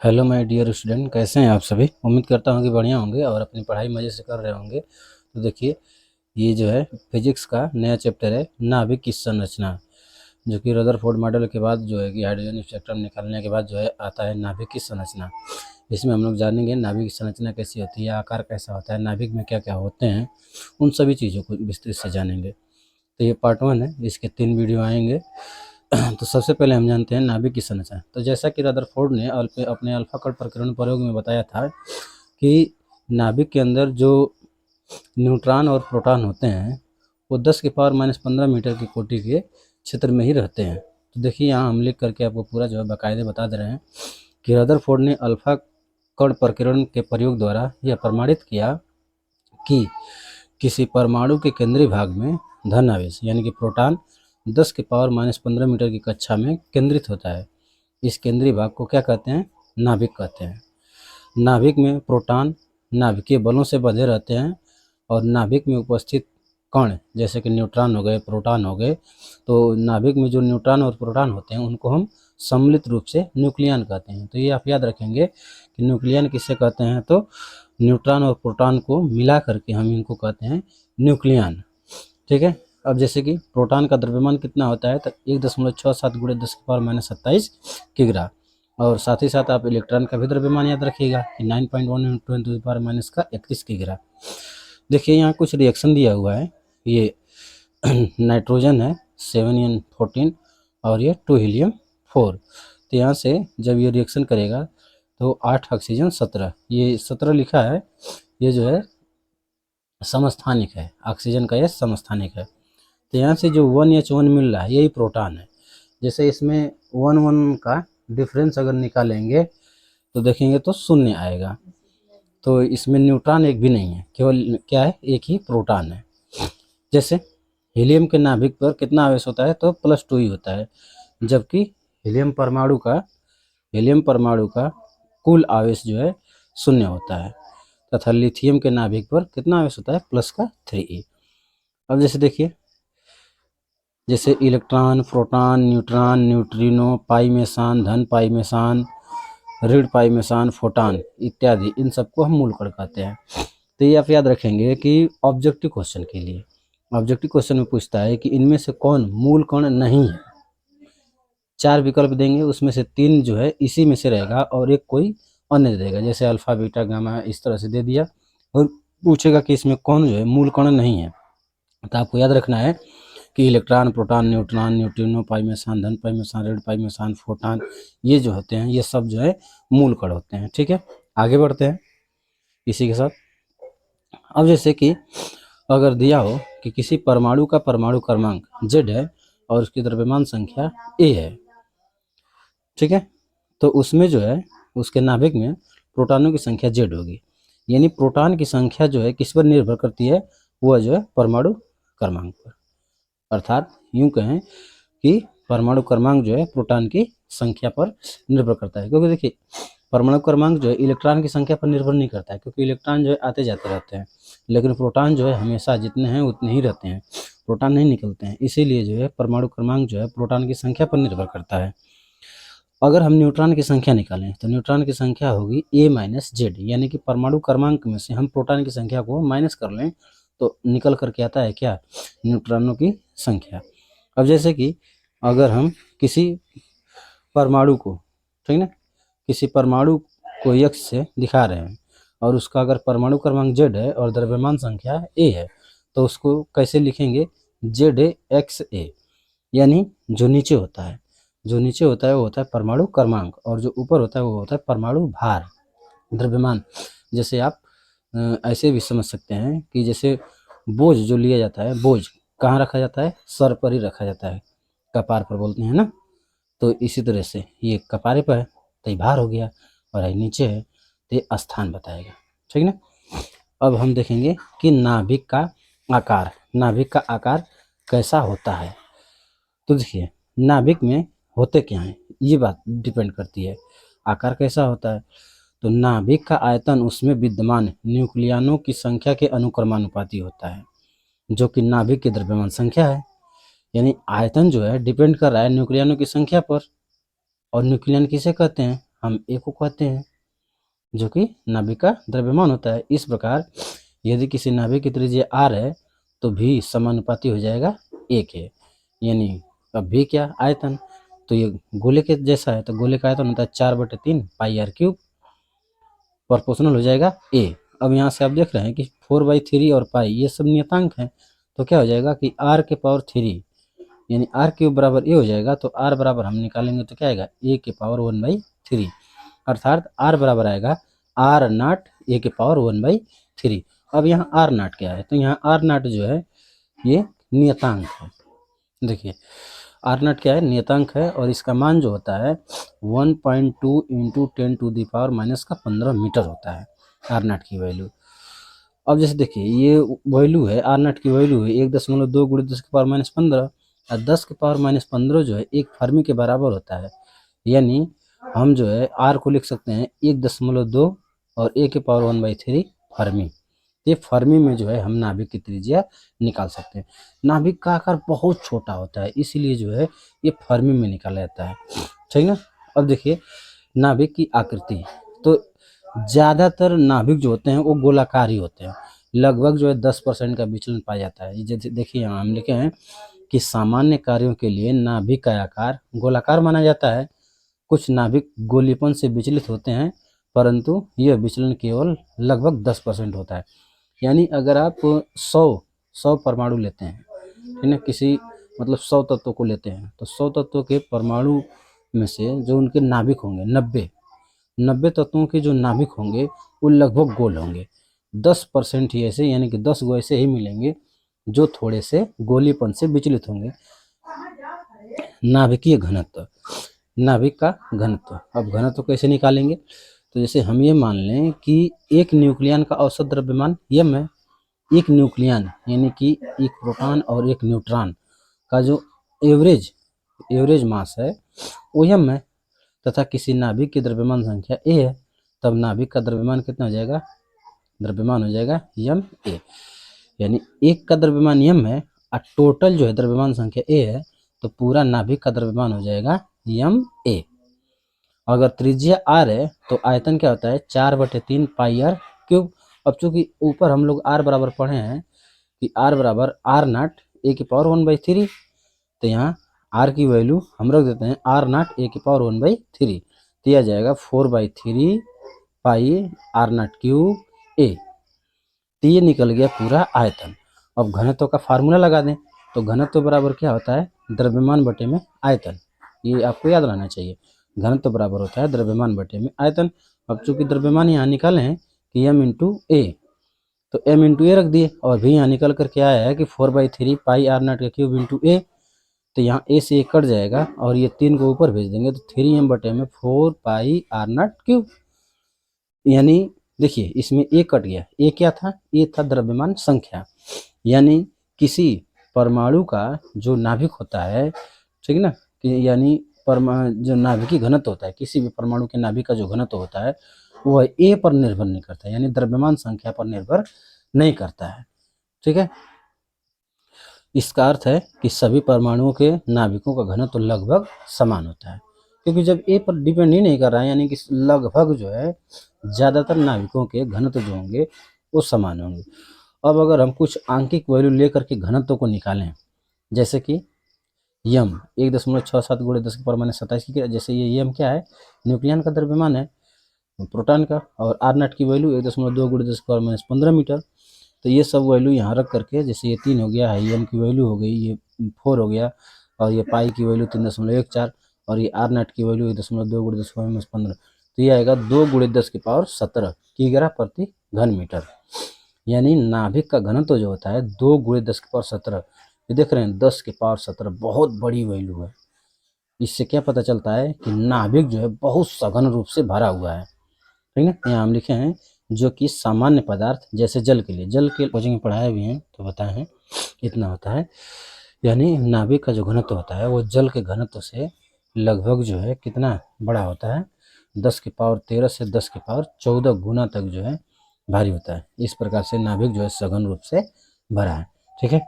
Hello my dear student, कैसे हैं आप सभी। उम्मीद करता हूँ कि बढ़िया होंगे और अपनी पढ़ाई मज़े से कर रहे होंगे। तो देखिए, ये जो है फिजिक्स का नया चैप्टर है नाभिक की संरचना, जो कि रदरफोर्ड मॉडल के बाद जो है कि हाइड्रोजन स्पेक्ट्रम निकालने के बाद जो है आता है नाभिक की संरचना। इसमें हम लोग जानेंगे नाभिक की संरचना कैसी होती है, आकार कैसा होता है, नाभिक में क्या क्या होते हैं, उन सभी चीज़ों को विस्तृत से जानेंगे। तो ये पार्ट 1 है, इसके 3 वीडियो आएंगे। तो सबसे पहले हम जानते हैं नाभिक की संरचना। तो जैसा कि रदरफोर्ड ने अपने अल्फा कण प्रकीर्णन प्रयोग में बताया था कि नाभिक के अंदर जो न्यूट्रॉन और प्रोटॉन होते हैं वो 10 की पावर -15 मीटर की कोटि के क्षेत्र में ही रहते हैं। तो देखिए, यहाँ हम लिख करके आपको पूरा जो है बाकायदे बता दे रहे हैं कि रदरफोर्ड ने अल्फा कण प्रकीर्णन के प्रयोग द्वारा यह प्रमाणित किया कि किसी परमाणु के केंद्रीय भाग में धन आवेश यानी कि प्रोटॉन 10 की पावर -15 मीटर की कक्षा में केंद्रित होता है। इस केंद्रीय भाग को क्या कहते हैं? नाभिक कहते हैं। नाभिक में प्रोटॉन नाभिकीय बलों से बंधे रहते हैं और नाभिक में उपस्थित कण जैसे कि न्यूट्रॉन हो गए, प्रोटॉन हो गए, तो नाभिक में जो न्यूट्रॉन और प्रोटॉन होते हैं उनको हम सम्मिलित रूप से न्यूक्लियन कहते हैं। तो ये आप याद रखेंगे कि न्यूक्लियन किसे कहते हैं, तो न्यूट्रॉन और प्रोटॉन को मिला करके हम इनको कहते हैं न्यूक्लियन। ठीक है। अब जैसे कि प्रोटॉन का द्रव्यमान कितना होता है, तो 1.67 गुणे 10 की पावर -27 किग्रा। और साथ ही साथ आप इलेक्ट्रॉन का भी द्रव्यमान याद रखिएगा कि 9.1 × 10⁻31 किग्रा। देखिए, यहाँ कुछ रिएक्शन दिया हुआ है। ये नाइट्रोजन है 7N14 और ये 2 हीलियम 4। तो यहाँ से जब ये रिएक्शन करेगा तो 8 ऑक्सीजन 17, ये 17 लिखा है, ये जो है समस्थानिक है, ऑक्सीजन का ये समस्थानिक है। तो यहाँ से जो 1H1 मिल रहा है यही प्रोटॉन है। जैसे इसमें 1 का डिफरेंस अगर निकालेंगे तो देखेंगे तो 0 आएगा। तो इसमें न्यूट्रॉन एक भी नहीं है, केवल क्या है, एक ही प्रोटॉन है। जैसे हीलियम के नाभिक पर कितना आवेश होता है, तो +2 ही होता है, जबकि हीलियम परमाणु का कुल आवेश जो है 0 होता है। तथा लिथियम के नाभिक पर कितना आवेश होता है, +3e। अब जैसे देखिए, जैसे इलेक्ट्रॉन, प्रोटॉन, न्यूट्रॉन, न्यूट्रिनो, पाई मेसान, धन पाई मेसान, ऋण पाई मेसान, फोटॉन इत्यादि, इन सबको हम मूल कण कहते हैं। तो ये आप याद रखेंगे कि ऑब्जेक्टिव क्वेश्चन के लिए, ऑब्जेक्टिव क्वेश्चन में पूछता है कि इनमें से कौन मूल कण नहीं है। 4 विकल्प देंगे, उसमें से 3 जो है इसी में से रहेगा और एक कोई अन्य दे देगा। जैसे अल्फा, बीटा, गामा इस तरह से दे दिया और पूछेगा कि इसमें कौन जो है मूल कण नहीं है। तो आपको याद रखना है कि इलेक्ट्रॉन, प्रोटॉन, न्यूट्रॉन, न्यूट्रिनो, पाई मेसान, धन पाई मेसान, ऋण पाई मेसान, फोटॉन, ये जो होते हैं ये सब जो है मूल कण होते हैं। ठीक है, आगे बढ़ते हैं इसी के साथ। अब जैसे कि अगर दिया हो कि किसी परमाणु का परमाणु क्रमांक Z है और उसकी द्रव्यमान संख्या A है, ठीक है, तो उसमें जो है उसके नाभिक में प्रोटॉनों की संख्या Z होगी। यानी प्रोटॉन की संख्या जो है किस पर निर्भर करती है, वह जो है परमाणु क्रमांक पर। अर्थात यूं कहें कि परमाणु क्रमांक जो है प्रोटॉन की संख्या पर निर्भर करता है। क्योंकि देखिए, परमाणु क्रमांक जो है इलेक्ट्रॉन की संख्या पर निर्भर नहीं करता है, क्योंकि इलेक्ट्रॉन जो है आते जाते रहते हैं, लेकिन प्रोटॉन जो है हमेशा जितने हैं उतने ही रहते हैं, प्रोटॉन नहीं निकलते हैं। इसीलिए जो है परमाणु क्रमांक जो है प्रोटॉन की संख्या पर निर्भर करता है। अगर हम न्यूट्रॉन की संख्या निकालें तो न्यूट्रॉन की संख्या होगी A - Z, यानी कि परमाणु क्रमांक में से हम प्रोटॉन की संख्या को माइनस कर लें तो निकल करके आता है क्या, न्यूट्रॉनों की संख्या। अब जैसे कि अगर हम किसी परमाणु को, ठीक ना, किसी परमाणु को X से दिखा रहे हैं और उसका अगर परमाणु क्रमांक Z है और द्रव्यमान संख्या A है, तो उसको कैसे लिखेंगे, ZaXA। यानी जो नीचे होता है वो होता है परमाणु क्रमांक, और जो ऊपर होता है वो होता है परमाणु भार, द्रव्यमान। जैसे आप ऐसे भी समझ सकते हैं कि जैसे बोझ जो लिया जाता है, बोझ कहाँ रखा जाता है, सर पर ही रखा जाता है, कपार पर बोलते हैं ना। तो इसी तरह से ये कपारे पर है तो ये भार हो गया, और ये नीचे है तो ये स्थान बताएगा। ठीक ना। अब हम देखेंगे कि नाभिक का आकार कैसा होता है। तो देखिए, नाभिक में होते क्या हैं, ये बात डिपेंड करती है आकार कैसा होता है। तो नाभिक का आयतन उसमें विद्यमान न्यूक्लियनों की संख्या के अनुक्रमानुपाती होता है, जो कि नाभिक की द्रव्यमान संख्या है। यानी आयतन जो है डिपेंड कर रहा है न्यूक्लियनों की संख्या पर। और न्यूक्लियन किसे कहते हैं, हम ए को कहते हैं, जो कि नाभिक का द्रव्यमान होता है। इस प्रकार यदि किसी नाभिक की त्रिज्या r है तो भी समानुपाती हो जाएगा a के, यानी अब भी क्या, आयतन, तो ये गोले के जैसा है, तो गोले का आयतन होता है 4/3 पाई r क्यूब, प्रोपोर्शनल हो जाएगा a। अब यहाँ से आप देख रहे हैं कि 4/3 और पाई ये सब नियतांक हैं, तो क्या हो जाएगा कि r के पावर 3 यानी r क्यूब बराबर a हो जाएगा। तो r बराबर हम निकालेंगे तो क्या आएगा, a के पावर 1/3, अर्थात r बराबर आएगा r0 a के पावर 1/3। अब यहाँ r0 क्या है, तो यहाँ r0 जो है ये नियतांक है। देखिए r0 क्या है, नियतांक है, और इसका मान जो होता है 1.2 × 10⁻⁻15 मीटर होता है r0 की वैल्यू। अब जैसे देखिए ये वैल्यू है, r0 की वैल्यू है 1.2 × 10⁻⁻15, और 10⁻⁻15 जो है 1 फर्मी के बराबर होता है, यानी हम जो है r को लिख सकते हैं 1.2 और a के पावर 1/3 फर्मी। ये फर्मी में जो है हम नाभिक की त्रिज्या निकाल सकते हैं। नाभिक का आकार बहुत छोटा होता है, इसीलिए जो है ये फर्मी में निकाला जाता है, ठीक ना। अब देखिए नाभिक की आकृति, तो ज़्यादातर नाभिक जो होते हैं वो गोलाकार ही होते हैं, लगभग जो है 10% का विचलन पाया जाता है। जैसे देखिए यहाँ हम लिखे हैं कि सामान्य कार्यों के लिए नाभिक का आकार गोलाकार माना जाता है। कुछ नाभिक गोलीपन से विचलित होते हैं, परंतु यह विचलन केवल लगभग 10% होता है। यानी अगर आप 100 परमाणु लेते हैं, ठीक है, किसी मतलब 100 तत्वों को लेते हैं, तो 100 तत्वों के परमाणु में से जो उनके नाभिक होंगे 90 तत्वों के जो नाभिक होंगे वो लगभग गोल होंगे। 10% ही ऐसे, यानी कि 10 गो ऐसे ही मिलेंगे जो थोड़े से गोलीपन से विचलित होंगे। नाभिकीय घनत्व, नाभिक का घनत्व, अब घनत्व कैसे निकालेंगे, तो जैसे हम ये मान लें कि एक न्यूक्लियन का औसत द्रव्यमान m है। एक न्यूक्लियन यानी कि एक प्रोटॉन और एक न्यूट्रॉन का जो एवरेज मास है वो m है, तथा किसी नाभिक की द्रव्यमान संख्या a है, तब नाभिक का द्रव्यमान कितना हो जाएगा, द्रव्यमान हो जाएगा ma, यानी एक का द्रव्यमान m है और टोटल जो है द्रव्यमान संख्या a है, तो पूरा नाभिक का द्रव्यमान हो जाएगा ma। अगर त्रिज्या r है तो आयतन क्या होता है 4/3 पाई r क्यूब। अब चूंकि ऊपर हम लोग r बराबर पढ़े हैं कि r बराबर r0 a की पावर 1/3, तो यहाँ r की वैल्यू हम रख देते हैं r0 a की पावर 1/3, तो यह जाएगा 4/3 पाई r0 क्यूब a। तो ये निकल गया पूरा आयतन। अब घनत्व का फार्मूला लगा दें, तो घनत्व बराबर क्या होता है, द्रव्यमान बटे में आयतन, ये आपको याद रहना चाहिए। घनत्व बराबर होता है द्रव्यमान बटे में आयतन। अब चूंकि द्रव्यमान यहाँ निकाले हैं कि m × a, तो m × a रख दिए, और भी यहाँ निकल कर क्या आया है कि 4/3 पाई r0 का क्यूब × a, तो यहाँ a से कट जाएगा और ये 3 को ऊपर भेज देंगे, तो 3m बटे में 4 पाई r0 क्यूब। यानी देखिए इसमें a कट गया, a क्या था, a था द्रव्यमान संख्या, यानी किसी परमाणु का जो नाभिक होता है, ठीक है ना, कि यानी जो नाभिकीय घनत्व होता है, किसी भी परमाणु के नाभिक का जो घनत्व होता है वह a पर निर्भर नहीं करता है, यानी द्रव्यमान संख्या पर निर्भर नहीं करता है, ठीक है। इसका अर्थ है कि सभी परमाणुओं के नाभिकों का घनत्व लगभग समान होता है, क्योंकि जब a पर डिपेंड ही नहीं कर रहा है, यानी कि लगभग जो है ज़्यादातर नाभिकों के घनत्व जो होंगे वो समान होंगे। अब अगर हम कुछ आंकिक वैल्यू लेकर के घनत्व को निकालें, जैसे कि यम 1.67 × 10⁻27 की, जैसे ये यम क्या है, न्यूक्लियन का द्रव्यमान है प्रोटॉन का, और r0 की वैल्यू 1.2 × 10⁻15 मीटर। तो ये सब वैल्यू यहाँ रख करके, जैसे ये 3 हो गया, है एम की वैल्यू हो गई, ये 4 हो गया, और ये पाई की वैल्यू 3.14, और ये r0 की वैल्यू 1.2 × 10⁻15, तो ये आएगा 2 × 10⁻17 किग्रा प्रति घन मीटर। यानी नाभिक का घनत्व जो होता है 2 × 10⁻17, ये देख रहे हैं 10⁻17 बहुत बड़ी वैल्यू है। इससे क्या पता चलता है कि नाभिक जो है बहुत सघन रूप से भरा हुआ है, ठीक है। यहाँ हम लिखे हैं जो कि सामान्य पदार्थ जैसे जल के कोचिंग में पढ़ाए भी हैं, तो बताए हैं इतना होता है, यानी नाभिक का जो घनत्व होता है वो जल के घनत्व से लगभग जो है कितना बड़ा होता है, 10⁻13 से 10⁻14 गुना तक जो है भारी होता है। इस प्रकार से नाभिक जो है सघन रूप से भरा है, ठीक है।